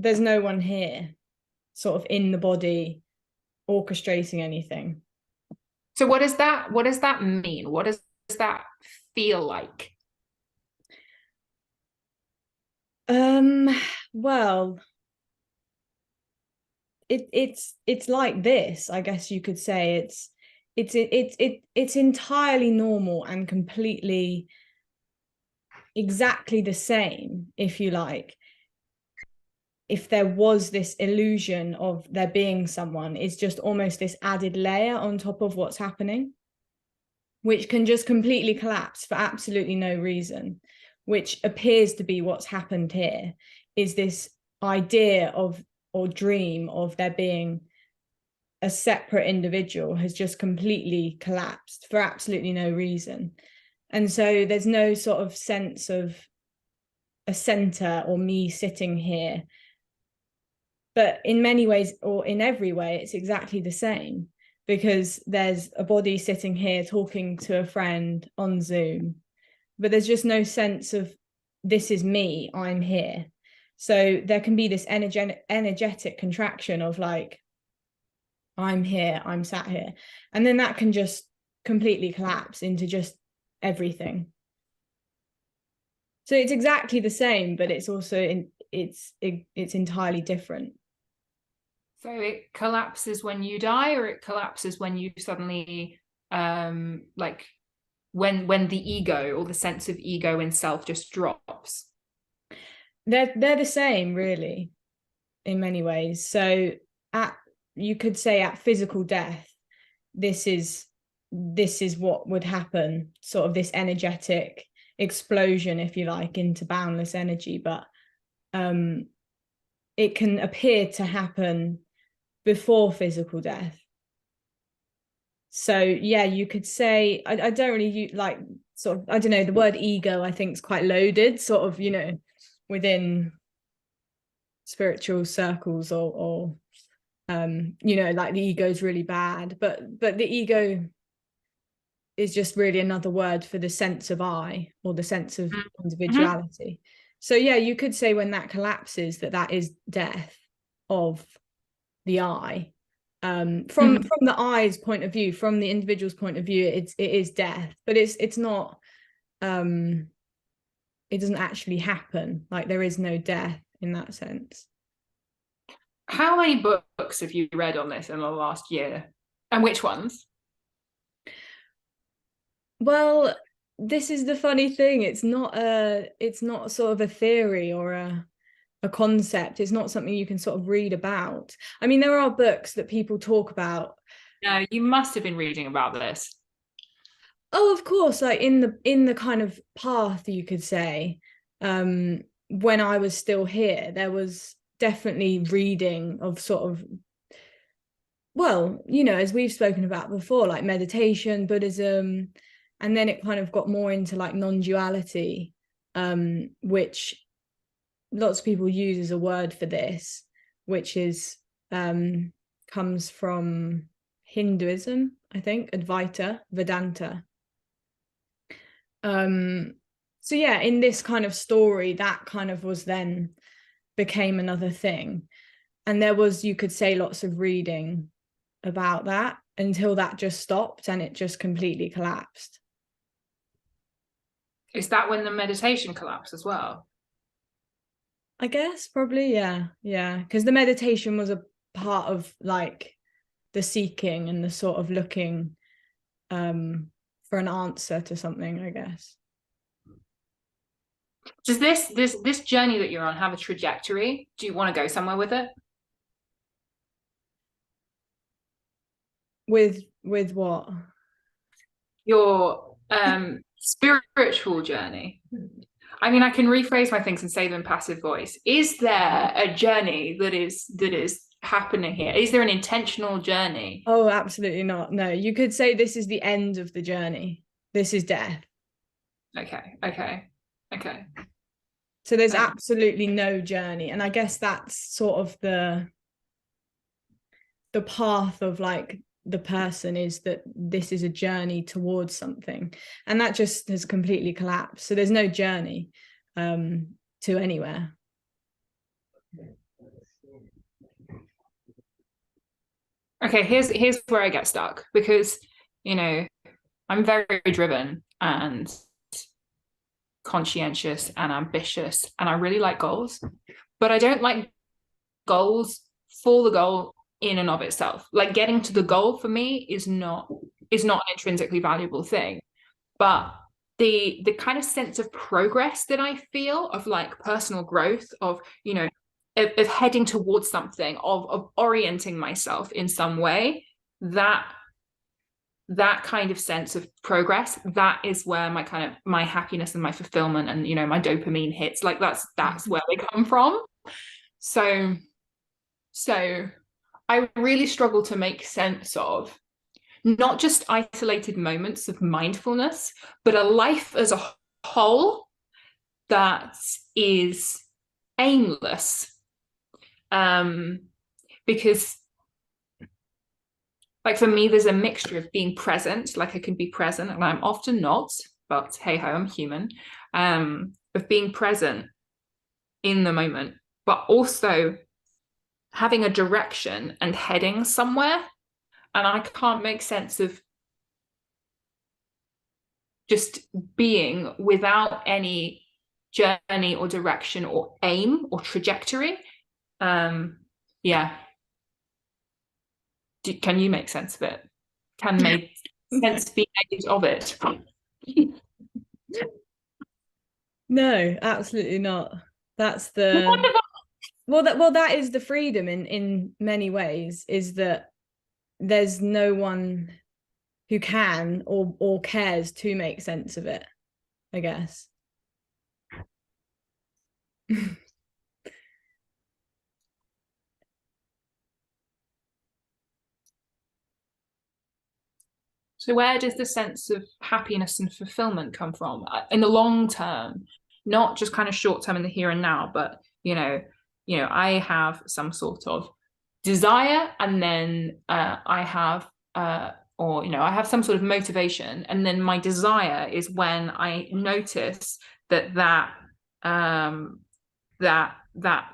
there's no one here sort of in the body orchestrating anything. So what does that mean? What does that feel like? Well, it's like this, I guess you could say. It's entirely normal and completely exactly the same, if you like. If there was this illusion of there being someone, it's just almost this added layer on top of what's happening, which can just completely collapse for absolutely no reason, which appears to be what's happened here, is this idea of, or dream of, there being a separate individual has just completely collapsed for absolutely no reason. And so there's no sort of sense of a center or me sitting here. But in many ways, or in every way, it's exactly the same, because there's a body sitting here talking to a friend on Zoom, but there's just no sense of this is me, I'm here. So there can be this energetic contraction of like, I'm here, I'm sat here. And then that can just completely collapse into just everything. So it's exactly the same, but it's also it's entirely different. So it collapses when you die, or it collapses when you suddenly like when the ego or the sense of ego in self just drops. They're the same, really, in many ways. So at, you could say at physical death, this is what would happen, sort of this energetic explosion, if you like, into boundless energy. But it can appear to happen before physical death. So yeah, you could say, I don't really like, sort of, I don't know, the word ego I think is quite loaded, sort of, you know, within spiritual circles, or you know, like the ego is really bad, but the ego is just really another word for the sense of I, or the sense of Mm-hmm. individuality. So yeah, you could say when that collapses, that is death of the I. Mm-hmm. From the I's point of view, from the individual's point of view, it is death, but it's not. It doesn't actually happen. Like there is no death in that sense. How many books have you read on this in the last year? And which ones? Well, this is the funny thing. It's not sort of a theory or a concept. It's not something you can sort of read about. I mean, there are books that people talk about. No, you must have been reading about this. Oh, of course, like in the kind of path, you could say. When I was still here, there was definitely reading of sort of, well, you know, as we've spoken about before, like meditation, Buddhism, and then it kind of got more into like non-duality, which lots of people use as a word for this, which is comes from Hinduism, I think, Advaita Vedanta. So yeah, in this kind of story, that kind of was then became another thing. And there was, you could say, lots of reading about that until that just stopped and it just completely collapsed. Is that when the meditation collapsed as well? I guess probably, yeah. Yeah. Because the meditation was a part of like the seeking and the sort of looking for an answer to something, I guess. Does this journey that you're on have a trajectory? Do you want to go somewhere with it? With what? Your spiritual journey. I mean, I can rephrase my things and say them in passive voice. Is there a journey that is happening here? Is there an intentional journey? Oh, absolutely not. No, you could say this is the end of the journey. This is death. Okay, okay, okay. So there's Okay. absolutely no journey. And I guess that's sort of the path of like the person, is that this is a journey towards something. And that just has completely collapsed. So there's no journey to anywhere. Okay, here's where I get stuck, because, you know, I'm very driven and conscientious and ambitious, and I really like goals, but I don't like goals for the goal in and of itself. Like, getting to the goal for me is not an intrinsically valuable thing, but the kind of sense of progress that I feel, of like personal growth, of, you know, of heading towards something, of orienting myself in some way, that kind of sense of progress, that is where my kind of my happiness and my fulfillment and, you know, my dopamine hits. Like, that's where they come from. So I really struggle to make sense of not just isolated moments of mindfulness, but a life as a whole that is aimless. Because, like, for me, there's a mixture of being present, like I can be present, and I'm often not, but hey ho, I'm human, of being present in the moment, but also having a direction and heading somewhere. And I can't make sense of just being without any journey or direction or aim or trajectory. Yeah. Can you make sense of it? Can make sense be made of it? No, absolutely not. That's the that is the freedom in many ways, is that there's no one who can or cares to make sense of it, I guess. So where does the sense of happiness and fulfillment come from in the long term, not just kind of short term in the here and now, but, you know, I have some sort of desire, and then I have or, you know, I have some sort of motivation, and then my desire is when I notice that that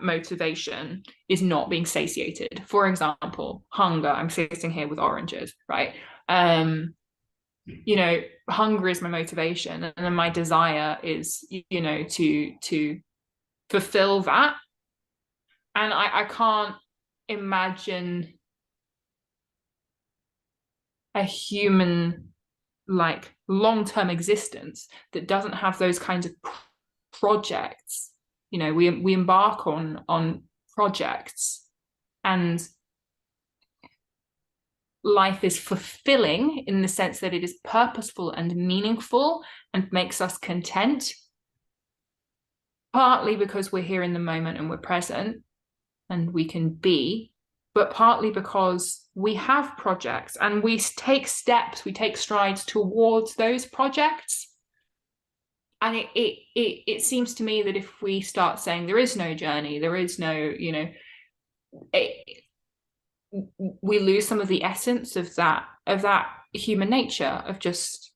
motivation is not being satiated. For example, hunger. I'm sitting here with oranges, right? You know, hunger is my motivation, and then my desire is, you know, to fulfill that. And I can't imagine a human, like, long-term existence that doesn't have those kinds of projects. You know, we embark on projects, and life is fulfilling in the sense that it is purposeful and meaningful and makes us content, partly because we're here in the moment and we're present and we can be, but partly because we have projects and we take steps, we take strides towards those projects. And it seems to me that if we start saying there is no journey, there is no, you know, we lose some of the essence of that human nature, of just,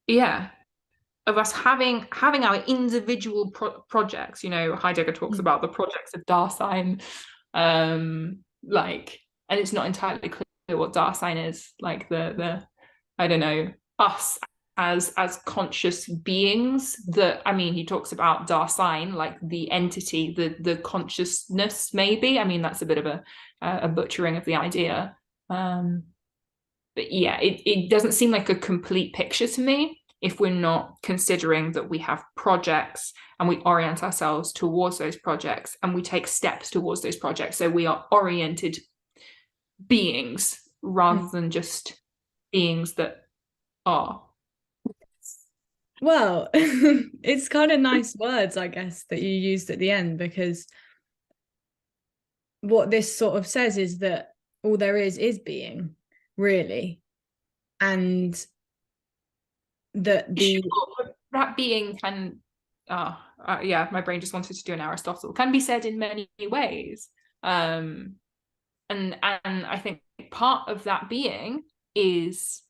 yeah, of us having our individual projects. You know, Heidegger talks about the projects of Dasein, like, and it's not entirely clear what Dasein is, like the I don't know, us as conscious beings. That, I mean, he talks about Dasein, like the entity, the consciousness, maybe. I mean, that's a bit of a butchering of the idea, but yeah, it doesn't seem like a complete picture to me if we're not considering that we have projects and we orient ourselves towards those projects and we take steps towards those projects. So we are oriented beings rather than just beings that are. Well, it's kind of nice words, I guess, that you used at the end, because what this sort of says is that all there is being, really, and that that being can yeah, my brain just wanted to do an Aristotle, can be said in many ways, and I think part of that being is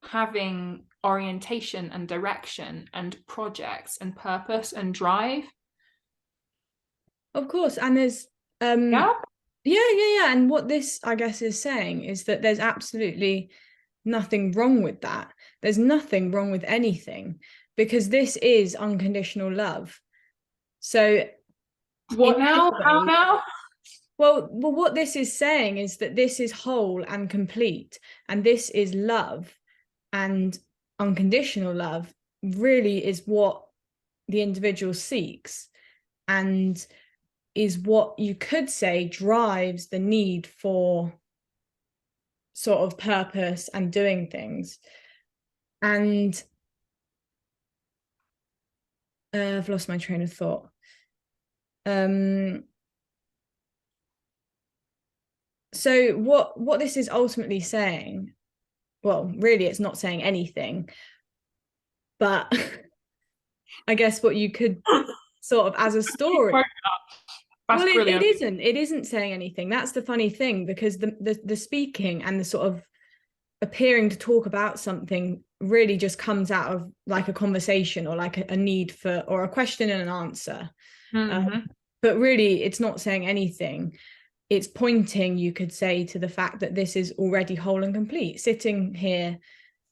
having orientation and direction and projects and purpose and drive. Of course. And there's Yeah. yeah. And what this, I guess, is saying is that there's absolutely nothing wrong with that. There's nothing wrong with anything, because this is unconditional love. So What now? How now? Well, what this is saying is that this is whole and complete, and this is love, and unconditional love really is what the individual seeks, and is what you could say drives the need for sort of purpose and doing things. And I've lost my train of thought. So what this is ultimately saying, well, really it's not saying anything, but I guess what you could sort of as a story. That's well, brilliant. It isn't saying anything. That's the funny thing, because the speaking and the sort of appearing to talk about something really just comes out of like a conversation, or like a need for, or a question and an answer. But really it's not saying anything. It's pointing, you could say, to the fact that this is already whole and complete. Sitting here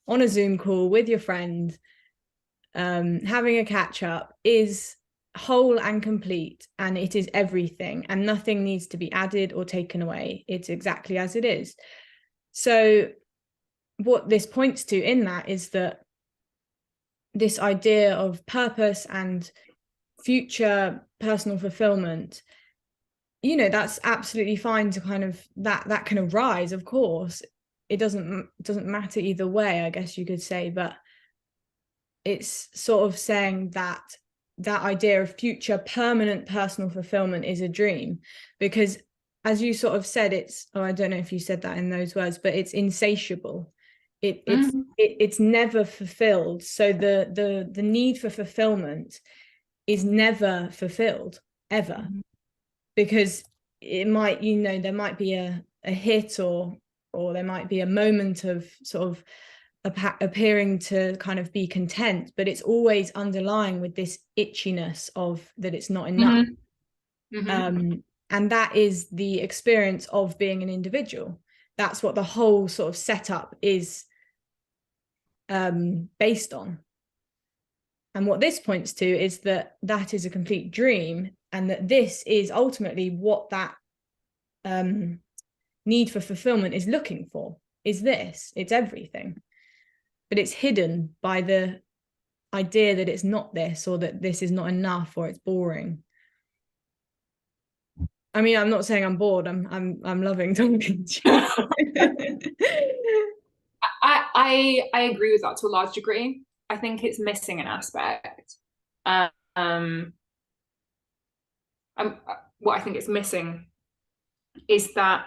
on a Zoom call with your friend, having a catch up, is whole and complete, and it is everything, and nothing needs to be added or taken away. It's exactly as it is. So what this points to in that is that this idea of purpose and future personal fulfillment, you know, that's absolutely fine to kind of that can arise, of course. It doesn't matter either way, I guess you could say. But it's sort of saying that that idea of future permanent personal fulfillment is a dream, because as you sort of said, it's, oh, I don't know if you said that in those words, but it's insatiable. It's never fulfilled. So the need for fulfillment is never fulfilled, ever. Because it might, you know, there might be a hit, or there might be a moment of sort of appearing to kind of be content, but it's always underlying with this itchiness of that it's not enough. And that is the experience of being an individual. That's what the whole sort of setup is based on. And what this points to is that that is a complete dream, and that this is ultimately what that need for fulfillment is looking for, is this. It's everything. But it's hidden by the idea that it's not this, or that this is not enough, or it's boring. I mean, I'm not saying I'm bored. I'm loving talking to you. I agree with that to a large degree. I think it's missing an aspect. What I think it's missing is that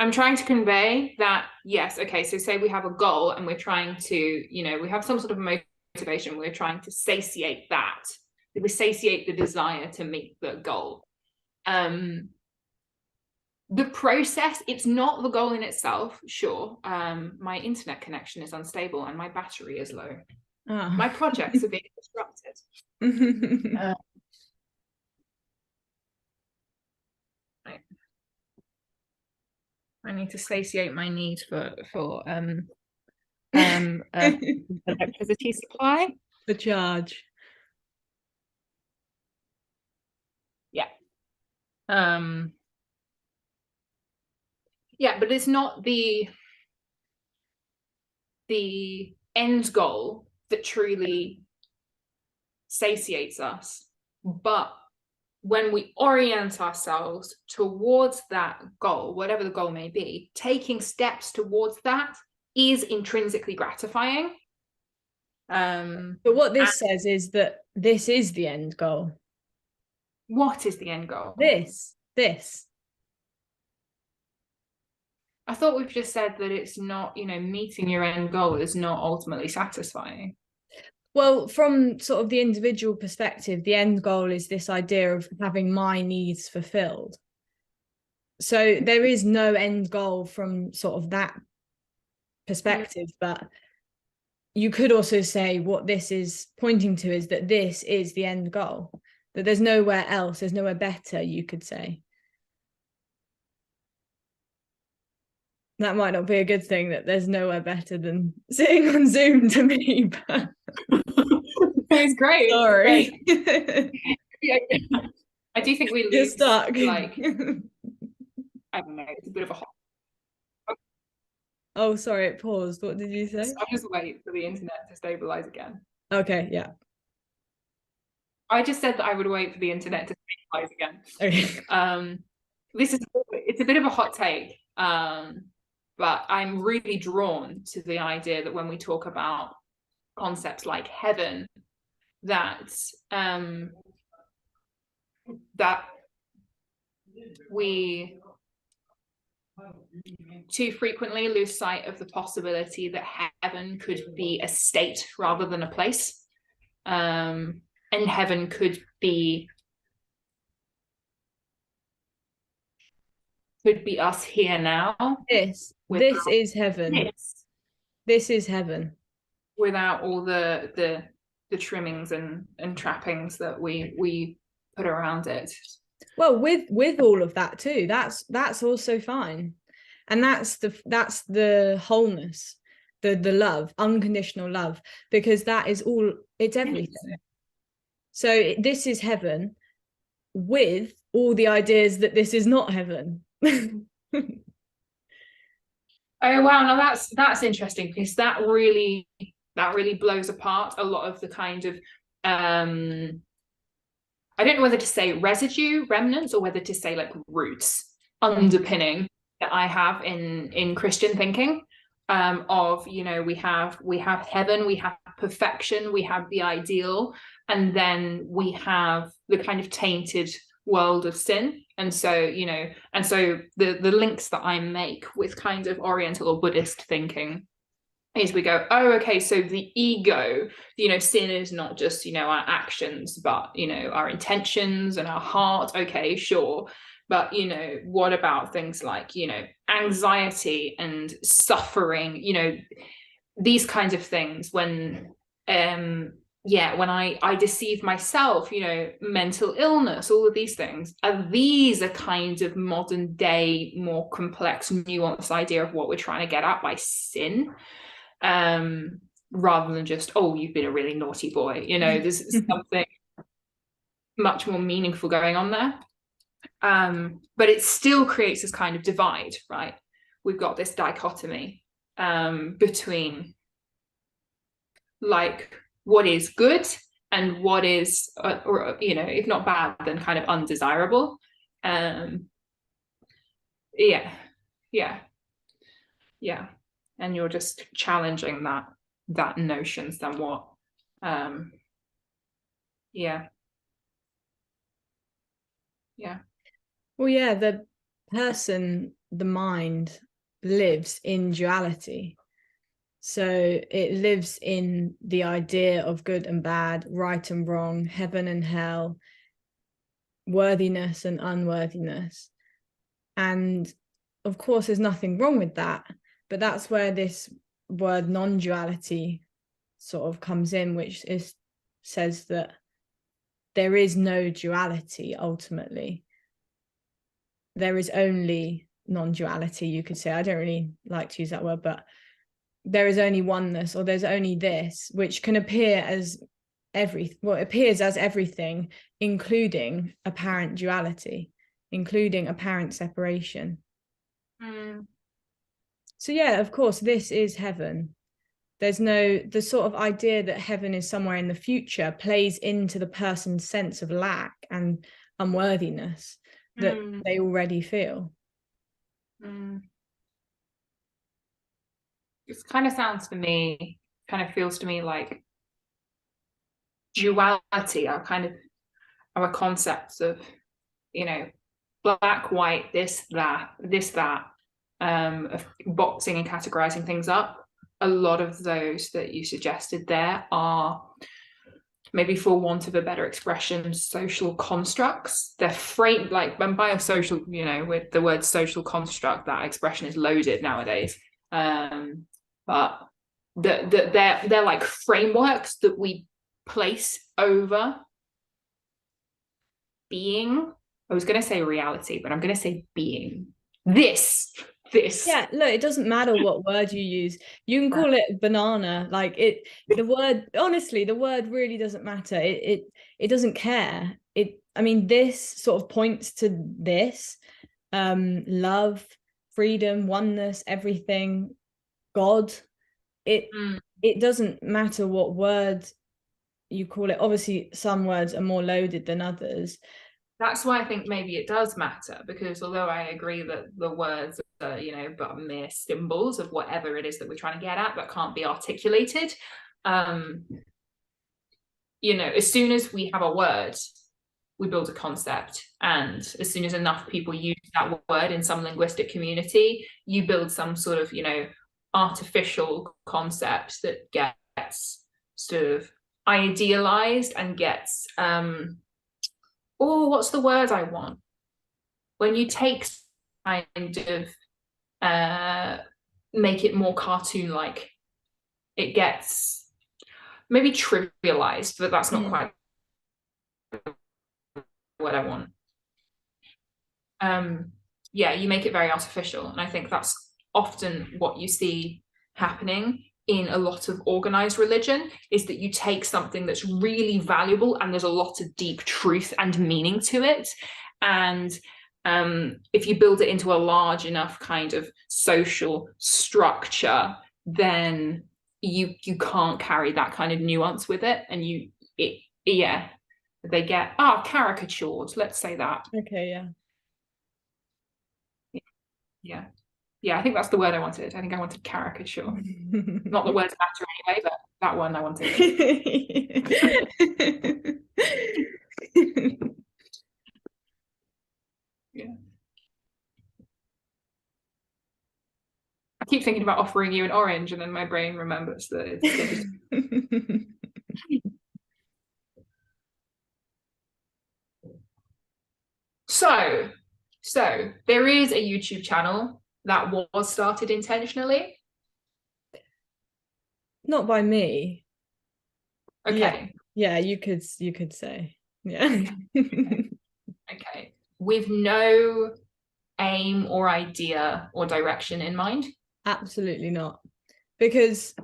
I'm trying to convey that, yes, okay, so say we have a goal and we're trying to, you know, we have some sort of motivation, we're trying to satiate that. We satiate the desire to meet the goal. The process, it's not the goal in itself, sure. My internet connection is unstable and my battery is low. Oh. My projects are being disrupted. Right. I need to satiate my need for electricity supply. The charge. Yeah. Yeah, but it's not the end goal that truly satiates us. But when we orient ourselves towards that goal, whatever the goal may be, taking steps towards that is intrinsically gratifying. But what this says is that this is the end goal. What is the end goal? This. I thought we've just said that it's not, you know, meeting your end goal is not ultimately satisfying. Well, from sort of the individual perspective, the end goal is this idea of having my needs fulfilled. So there is no end goal from sort of that perspective, but you could also say what this is pointing to is that this is the end goal. that there's nowhere else, there's nowhere better, you could say. That might not be a good thing, that there's nowhere better than sitting on Zoom to me, but it's great. Sorry. I do think we lose. You're stuck. Like, I don't know, it's a bit of a hot. Oh, sorry, it paused. What did you say? I'll just wait for the internet to stabilize again. Okay, yeah. I just said that I would wait for the internet to stabilize again. Okay. It's a bit of a hot take. But I'm really drawn to the idea that when we talk about concepts like heaven, that we too frequently lose sight of the possibility that heaven could be a state rather than a place. And heaven could be us here now. This is heaven. This is heaven. Without all the trimmings and trappings that we put around it. Well, with all of that too, that's also fine. And that's the wholeness, the love, unconditional love, because that is all, it's everything. So this is heaven with all the ideas that this is not heaven. Oh wow, now that's interesting, because that really blows apart a lot of the kind of I don't know whether to say residue, remnants, or whether to say like roots underpinning that I have in Christian thinking, of, you know, we have heaven, we have perfection, we have the ideal, and then we have the kind of tainted world of sin. And so, you know, and so the links that I make with kind of Oriental or Buddhist thinking is we go, oh, okay, so the ego, you know, sin is not just, you know, our actions, but, you know, our intentions and our heart. Okay, sure. But, you know, what about things like, you know, anxiety and suffering, you know, these kinds of things when when I deceive myself, you know, mental illness, all of these things, these are kind of modern day, more complex, nuanced idea of what we're trying to get at by sin, rather than just, oh, you've been a really naughty boy, you know. There's something much more meaningful going on there. But it still creates this kind of divide, right? We've got this dichotomy between like what is good and what is, or you know, if not bad, then kind of undesirable. Yeah, and you're just challenging that notion somewhat. Yeah. Well, yeah, the person, the mind, lives in duality. So it lives in the idea of good and bad, right and wrong, heaven and hell, worthiness and unworthiness. And of course, there's nothing wrong with that. But that's where this word non-duality sort of comes in, which says that there is no duality ultimately. There is only non-duality, you could say. I don't really like to use that word, but there is only oneness, or there's only this, which can appear as appears as everything, including apparent duality, including apparent separation. So yeah, of course, this is heaven. The sort of idea that heaven is somewhere in the future plays into the person's sense of lack and unworthiness that they already feel. It kind of feels to me like duality are kind of our concepts of, you know, black, white, this, that, of boxing and categorizing things up. A lot of those that you suggested there are, maybe for want of a better expression, social constructs. They're framed like, and by a social, you know, with the word social construct, that expression is loaded nowadays. But they're like frameworks that we place over being. I was going to say reality, but I'm going to say being. This. Yeah, look, it doesn't matter what word you use. You can call it banana. Like the word, honestly, the word really doesn't matter. It doesn't care. I mean, this sort of points to this, love, freedom, oneness, everything, God. It doesn't matter what word you call it. Obviously, some words are more loaded than others. That's why I think maybe it does matter, because although I agree that the words are, but mere symbols of whatever it is that we're trying to get at that can't be articulated. As soon as we have a word, we build a concept. And as soon as enough people use that word in some linguistic community, you build some sort of, artificial concept that gets sort of idealized and gets what's the word I want? When you take kind of make it more cartoon-like, it gets maybe trivialized, but that's not quite what I want. You make it very artificial, and I think that's often what you see happening in a lot of organized religion, is that you take something that's really valuable and there's a lot of deep truth and meaning to it, and if you build it into a large enough kind of social structure, then you can't carry that kind of nuance with it, and they get caricatured, let's say that. Okay, yeah, I think that's the word I wanted. I think I wanted caricature. Not that words matter anyway, but that one I wanted. Yeah. I keep thinking about offering you an orange, and then my brain remembers that it's just... So there is a YouTube channel that was started intentionally. Not by me. Okay. Yeah, you could say. Yeah. Okay. With no aim or idea or direction in mind? Absolutely not. Because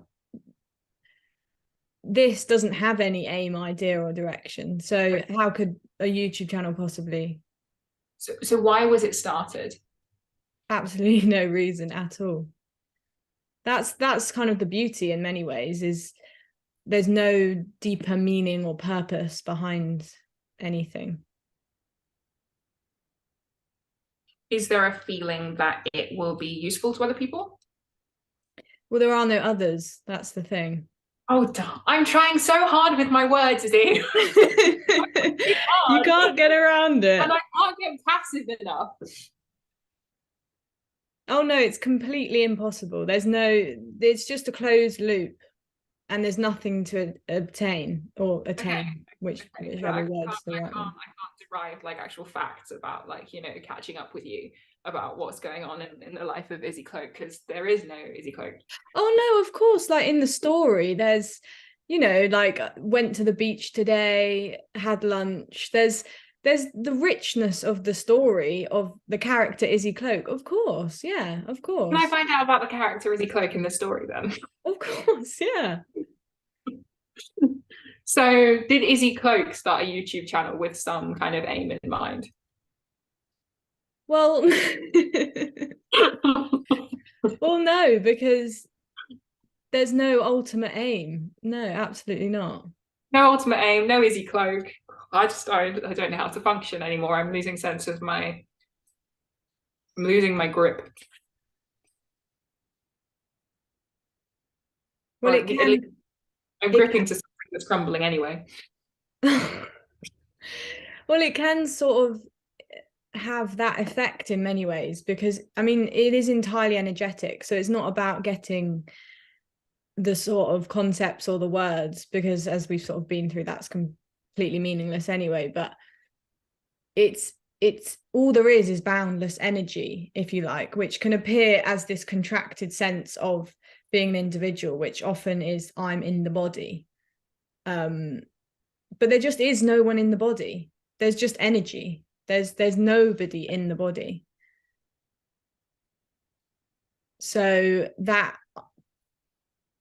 this doesn't have any aim, idea, or direction. So how could a YouTube channel possibly? So why was it started? Absolutely no reason at all. That's kind of the beauty in many ways, is there's no deeper meaning or purpose behind anything. Is there a feeling that it will be useful to other people? Well, there are no others. That's the thing. Oh, I'm trying so hard with my words, Izzy. You can't get around it. And I can't get passive enough. Oh no, it's completely impossible. It's just a closed loop, and there's nothing to obtain or attain, whichever word's the right one. I can't derive like actual facts about catching up with you about what's going on in the life of Izzy Cloke, because there is no Izzy Cloke. Oh no, of course, like in the story there's like went to the beach today, had lunch, there's the richness of the story of the character Izzy Cloke, of course. Yeah, of course. Can I find out about the character Izzy Cloke in the story then? Of course, yeah. So did Izzy Cloke start a YouTube channel with some kind of aim in mind? Well, well, no, because there's no ultimate aim. No, absolutely not. No ultimate aim, no Izzy Cloke. I don't know how to function anymore. I'm losing my grip. Well, I'm gripping to something that's crumbling anyway. Well, it can sort of have that effect in many ways, because I mean it is entirely energetic, so it's not about getting the sort of concepts or the words, because as we've sort of been through, that's completely meaningless anyway. But it's all there is boundless energy, if you like, which can appear as this contracted sense of being an individual, which often is I'm in the body, but there just is no one in the body. there's just energy. There's nobody in the body. So that,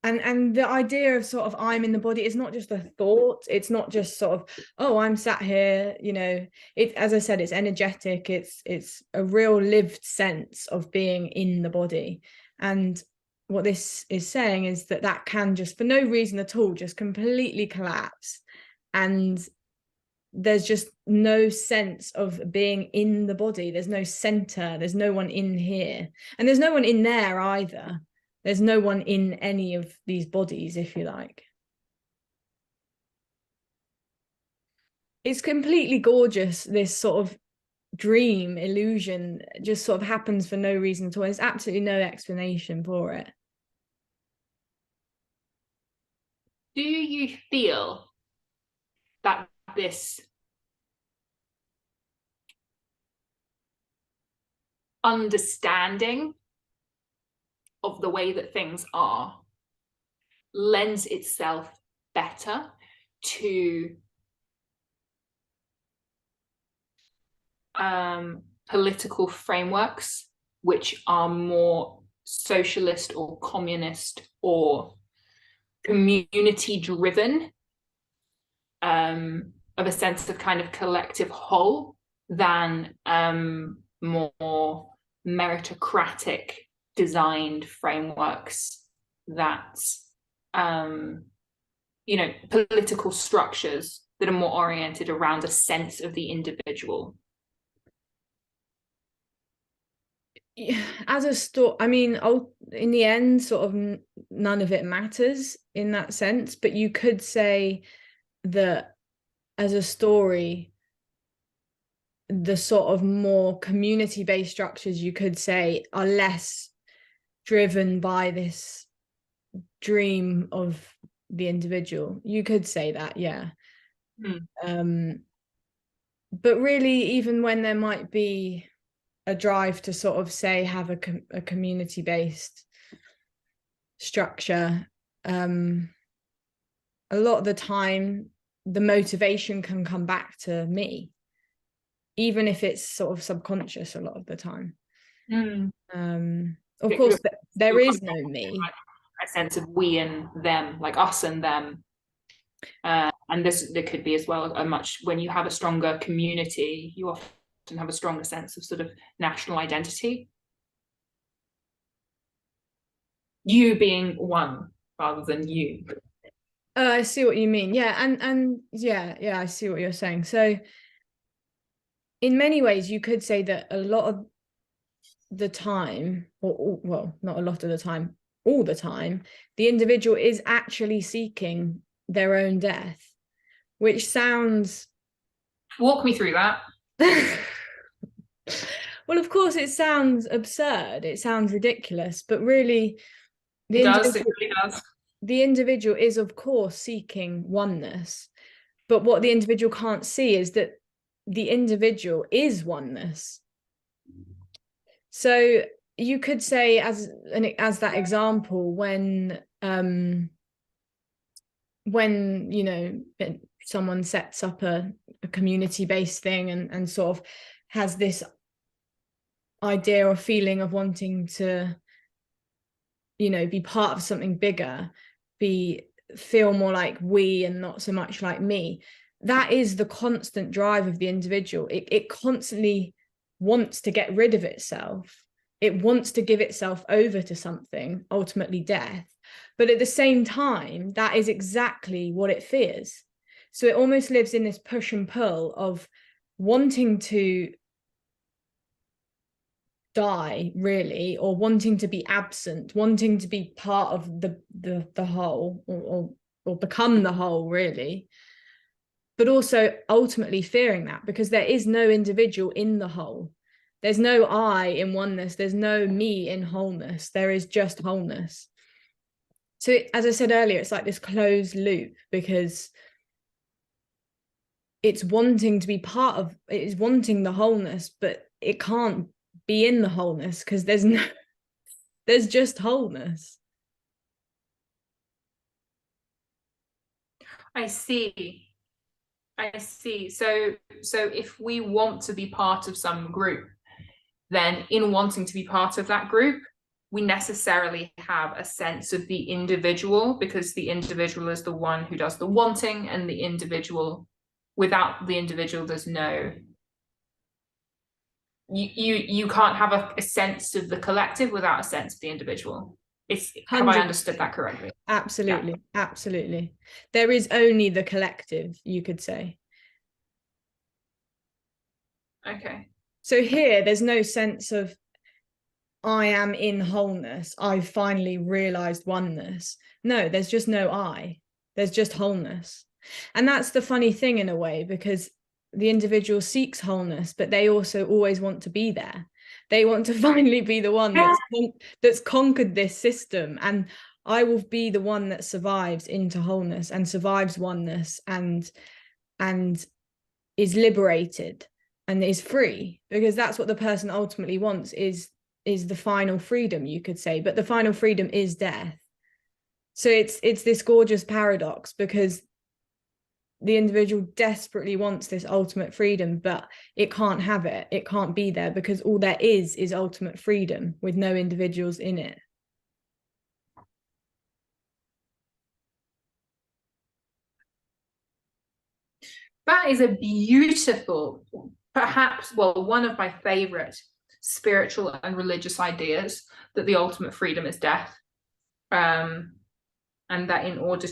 and the idea of sort of I'm in the body is not just a thought. It's not just sort of, oh, I'm sat here, you know. It, as I said, it's energetic. It's a real lived sense of being in the body. And what this is saying is that that can just, for no reason at all, just completely collapse. And there's just no sense of being in the body. There's no center. There's no one in here. And there's no one in there either. There's no one in any of these bodies, if you like. It's completely gorgeous, this sort of dream illusion just sort of happens for no reason at all. There's absolutely no explanation for it. Do you feel that this understanding of the way that things are lends itself better to political frameworks which are more socialist or communist or community driven, of a sense of kind of collective whole, than more meritocratic designed frameworks that, you know, political structures that are more oriented around a sense of the individual? As a story, I mean, in the end, sort of none of it matters in that sense, but you could say that as a story, the sort of more community-based structures, you could say, are less driven by this dream of the individual. You could say that, yeah. But really, even when there might be a drive to sort of say have a community-based structure, a lot of the time the motivation can come back to me, even if it's sort of subconscious a lot of the time. Of course, there is no me. A sense of we and them, like us and them. And there could be as well a much, when you have a stronger community, you often have a stronger sense of sort of national identity. You being one rather than you. I see what you mean. Yeah, and yeah, I see what you're saying. So in many ways, you could say that a lot of the time, or well, not a lot of the time, all the time, the individual is actually seeking their own death, which sounds... Walk me through that. Well, of course, it sounds absurd. It sounds ridiculous, but really, it really does. The individual is, of course, seeking oneness. But what the individual can't see is that the individual is oneness. So you could say, as that example, when you know, someone sets up a community-based thing and sort of has this idea or feeling of wanting to, you know, be part of something bigger, feel more like we and not so much like me. That is the constant drive of the individual. It constantly wants to get rid of itself. It wants to give itself over to something, ultimately death. But at the same time, that is exactly what it fears. So it almost lives in this push and pull of wanting to die, really, or wanting to be absent, wanting to be part of the whole, or become the whole, really, but also ultimately fearing that, because there is no individual in the whole. There's no I in oneness. There's no me in wholeness. There is just wholeness. So as I said earlier, it's like this closed loop, because it's wanting to be part of, it is wanting the wholeness, but it can't be in the wholeness because there's just wholeness. I see. I see. So if we want to be part of some group, then in wanting to be part of that group, we necessarily have a sense of the individual, because the individual is the one who does the wanting, and the individual, without the individual, there's no, you can't have a sense of the collective without a sense of the individual. Have I understood that correctly? Absolutely. Yeah. Absolutely. There is only the collective, you could say. Okay. So here, there's no sense of I am in wholeness. I've finally realized oneness. No, there's just no I. There's just wholeness. And that's the funny thing in a way, because the individual seeks wholeness, but they also always want to be there. They want to finally be the one that's conquered this system. And I will be the one that survives into wholeness and survives oneness and is liberated and is free, because that's what the person ultimately wants, is the final freedom, you could say. But the final freedom is death. So it's this gorgeous paradox, because the individual desperately wants this ultimate freedom, but it can't have it. It can't be there, because all there is ultimate freedom with no individuals in it. That is a beautiful, perhaps, well, one of my favorite spiritual and religious ideas, that the ultimate freedom is death. And that in order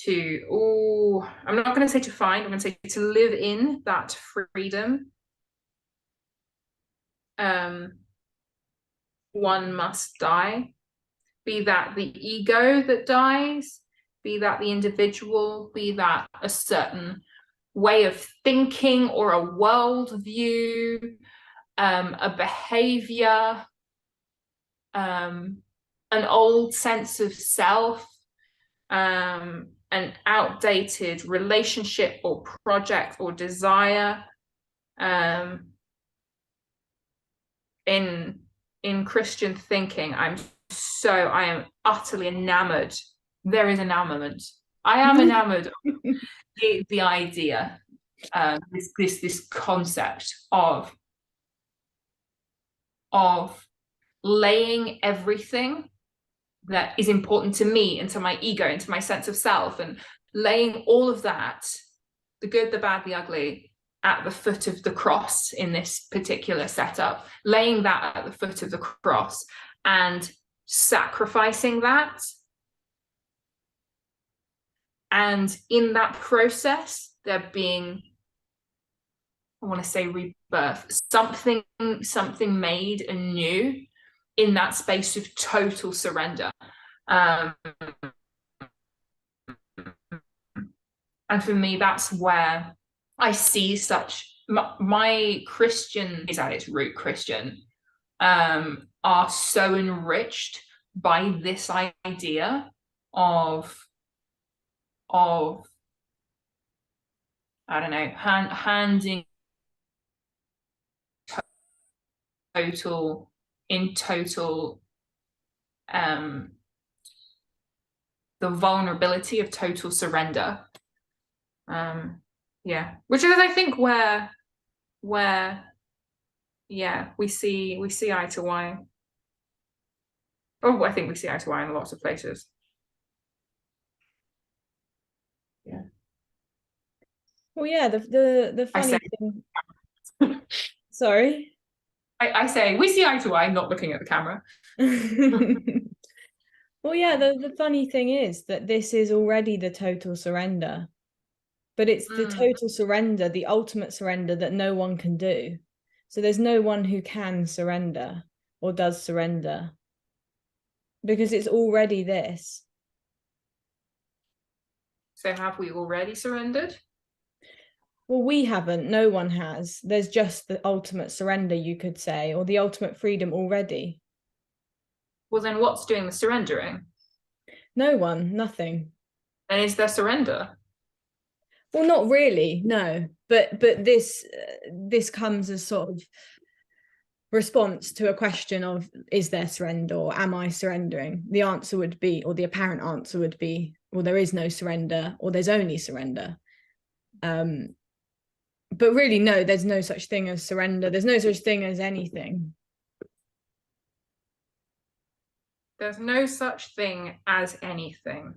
I'm not going to say to find, I'm going to say to live in that freedom, one must die, be that the ego that dies, be that the individual, be that a certain way of thinking or a worldview, a behavior, an old sense of self, an outdated relationship or project or desire. In Christian thinking, I am utterly enamored. There is enamorment. I am enamored of the idea, this concept of laying everything that is important to me, into my ego, into my sense of self, and laying all of that, the good, the bad, the ugly, at the foot of the cross in this particular setup, laying that at the foot of the cross and sacrificing that. And in that process, there being, I want to say, rebirth, something made anew in that space of total surrender. And for me, that's where I see my Christian is at its root Christian, are so enriched by this idea of I don't know, handing total the vulnerability of total surrender. Yeah, which is, I think, where yeah, we see eye to eye. Oh, I think we see eye to eye in lots of places. Yeah. Well, yeah, the funny thing. Sorry. I say we see eye to eye, not looking at the camera. Well, yeah, the funny thing is that this is already the total surrender, but it's the total surrender, the ultimate surrender, that no one can do. So there's no one who can surrender or does surrender, because it's already this. So have we already surrendered? Well, we haven't. No one has. There's just the ultimate surrender, you could say, or the ultimate freedom already. Well, then what's doing the surrendering? No one, nothing. And is there surrender? Well, not really, no. But this comes as sort of response to a question of, is there surrender, or am I surrendering? The answer would be, or the apparent answer would be, well, there is no surrender, or there's only surrender. But really, no, there's no such thing as surrender. There's no such thing as anything. There's no such thing as anything.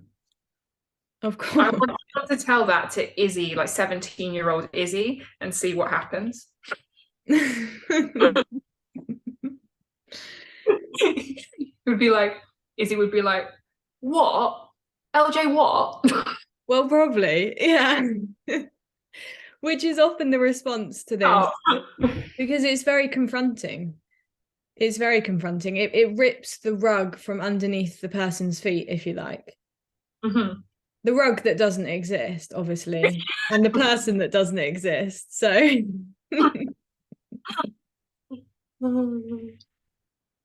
Of course. I want to tell that to Izzy, like 17-year-old Izzy, and see what happens. Izzy would be like, what? LJ, what? Well, probably, yeah. Which is often the response to this, because it's very confronting. It's very confronting. It rips the rug from underneath the person's feet, if you like. Mm-hmm. The rug that doesn't exist, obviously, and the person that doesn't exist. So, but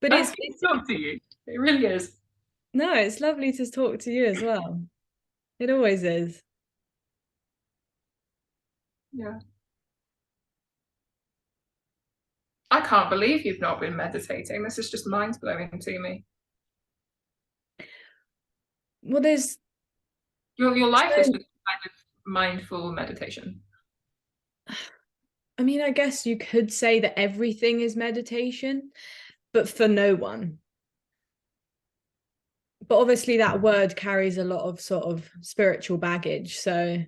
it's talk to you. It really is. No, it's lovely to talk to you as well. It always is. Yeah. I can't believe you've not been meditating. This is just mind-blowing to me. Well, there's your life is just kind of mindful meditation. I mean, I guess you could say that everything is meditation, but for no one. But obviously that word carries a lot of sort of spiritual baggage, so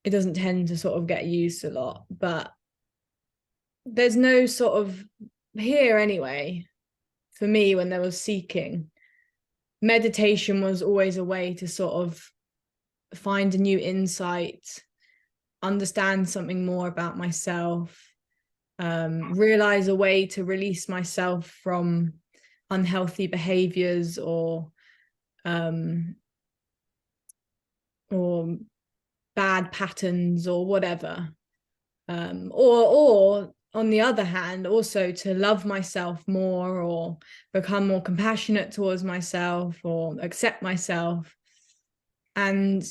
it doesn't tend to sort of get used a lot. But there's no sort of, here anyway, for me, when there was seeking, meditation was always a way to sort of find a new insight, understand something more about myself, realize a way to release myself from unhealthy behaviors or bad patterns or whatever, or on the other hand, also to love myself more or become more compassionate towards myself or accept myself. And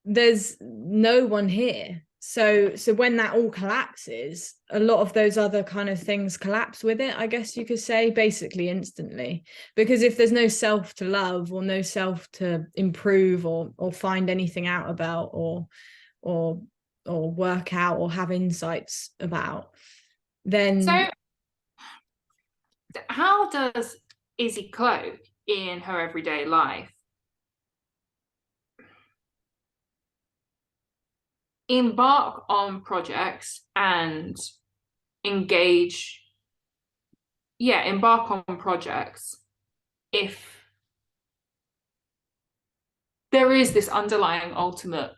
there's no one here. So when that all collapses, a lot of those other kind of things collapse with it, I guess you could say, basically instantly. Because if there's no self to love or no self to improve or find anything out about or work out or have insights about, then so how does Izzy Cloke in her everyday life embark on projects and embark on projects if there is this underlying ultimate,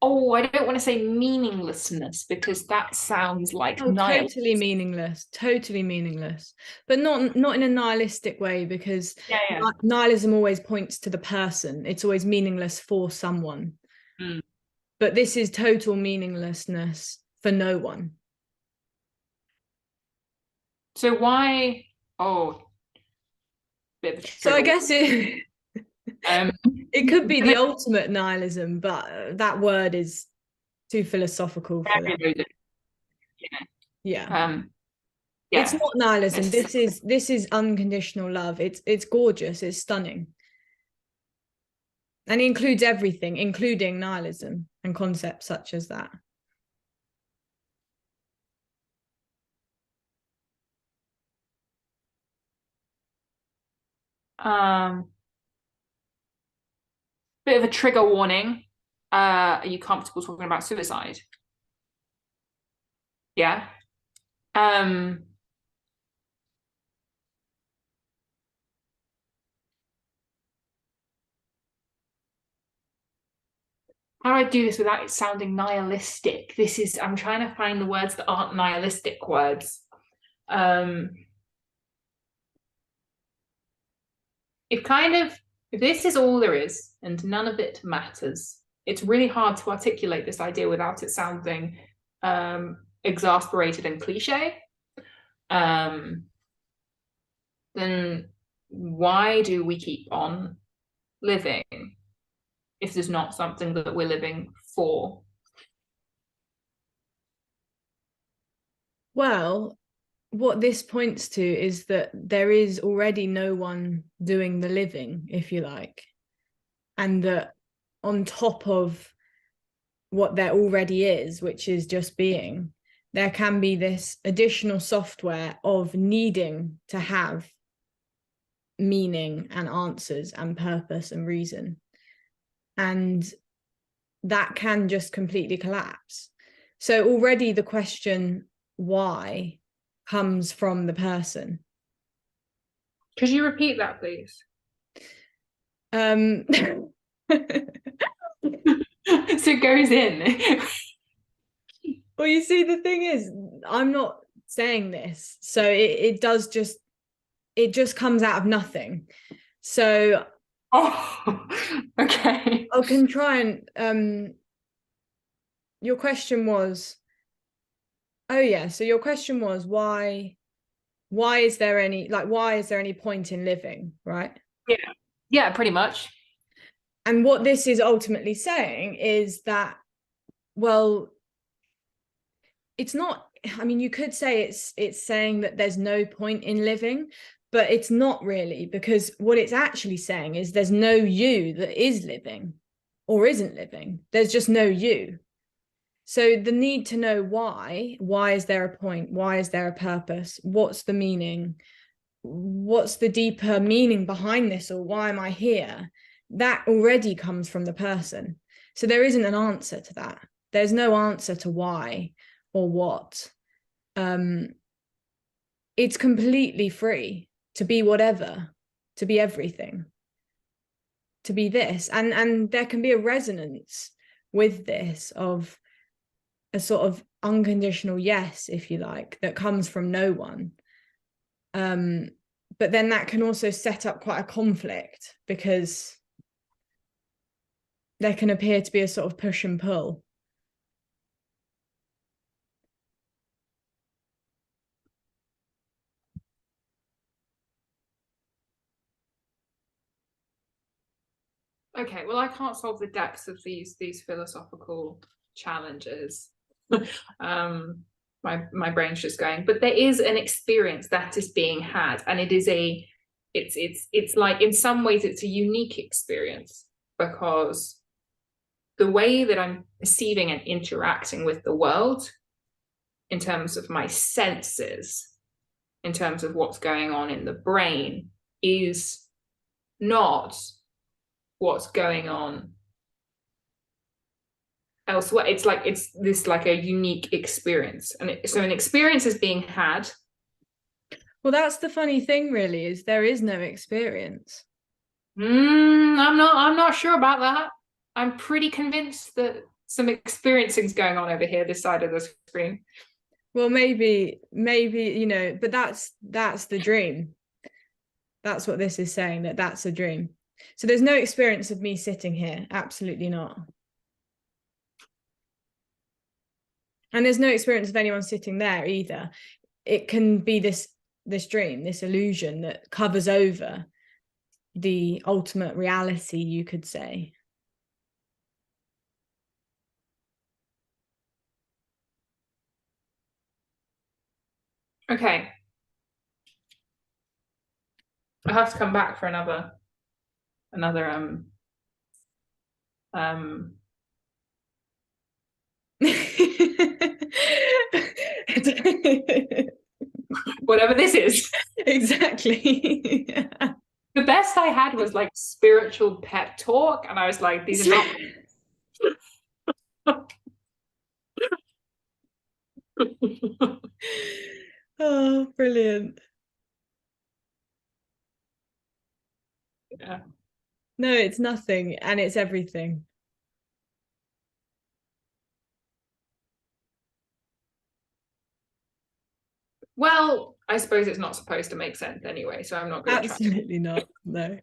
I don't want to say meaninglessness, because that sounds like totally meaningless, but not in a nihilistic way, because nihilism always points to the person. It's always meaningless for someone. But this is total meaninglessness for no one. So why? Bit of a so I guess it it could be the ultimate nihilism, but that word is too philosophical for that. Yeah. It's not nihilism. This is unconditional love. It's gorgeous. It's stunning. And it includes everything, including nihilism and concepts such as that. Bit of a trigger warning. Are you comfortable talking about suicide? Yeah. How do I do this without it sounding nihilistic? I'm trying to find the words that aren't nihilistic words. If this is all there is and none of it matters, it's really hard to articulate this idea without it sounding exasperated and cliche. Then why do we keep on living if there's not something that we're living for? Well, what this points to is that there is already no one doing the living, if you like. and that on top of what there already is, which is just being, there can be this additional software of needing to have meaning and answers and purpose and reason. And that can just completely collapse. So already the question why comes from the person. Could you repeat that, please? So it goes in. Well, you see, the thing is, I'm not saying this, so it just comes out of nothing. So Okay. I can try and your question was, oh yeah, so your question was why is there any point in living, right? Yeah, pretty much. And what this is ultimately saying is that, well, it's not, I mean, you could say it's saying that there's no point in living, but it's not really, because what it's actually saying is there's no you that is living or isn't living. There's just no you. So the need to know why is there a point? Why is there a purpose? What's the meaning? What's the deeper meaning behind this? Or why am I here? That already comes from the person. So there isn't an answer to that. There's no answer to why or what. It's completely free to be whatever, to be everything, to be this. And there can be a resonance with this of a sort of unconditional yes, if you like, that comes from no one. But then that can also set up quite a conflict, because there can appear to be a sort of push and pull. Okay, well, I can't solve the depths of these philosophical challenges. My brain's just going, but there is an experience that is being had, and it is it's like, in some ways it's a unique experience, because the way that I'm perceiving and interacting with the world, in terms of my senses, in terms of what's going on in the brain, is not what's going on elsewhere. It's this like a unique experience, and so an experience is being had. Well, that's the funny thing, really, is there is no experience. I'm not sure about that. I'm pretty convinced that some experiencing is going on over here, this side of the screen. Well, maybe, but that's the dream. That's what this is saying, that's a dream. So there's no experience of me sitting here. Absolutely not. And there's no experience of anyone sitting there either. It can be this dream, this illusion that covers over the ultimate reality, you could say. Okay. I have to come back for another whatever this is. Exactly. The best I had was like spiritual pep talk, and I was like, these are not. Oh, brilliant. Yeah. No, it's nothing, and it's everything. Well, I suppose it's not supposed to make sense anyway, so I'm not going to try. Absolutely not. No.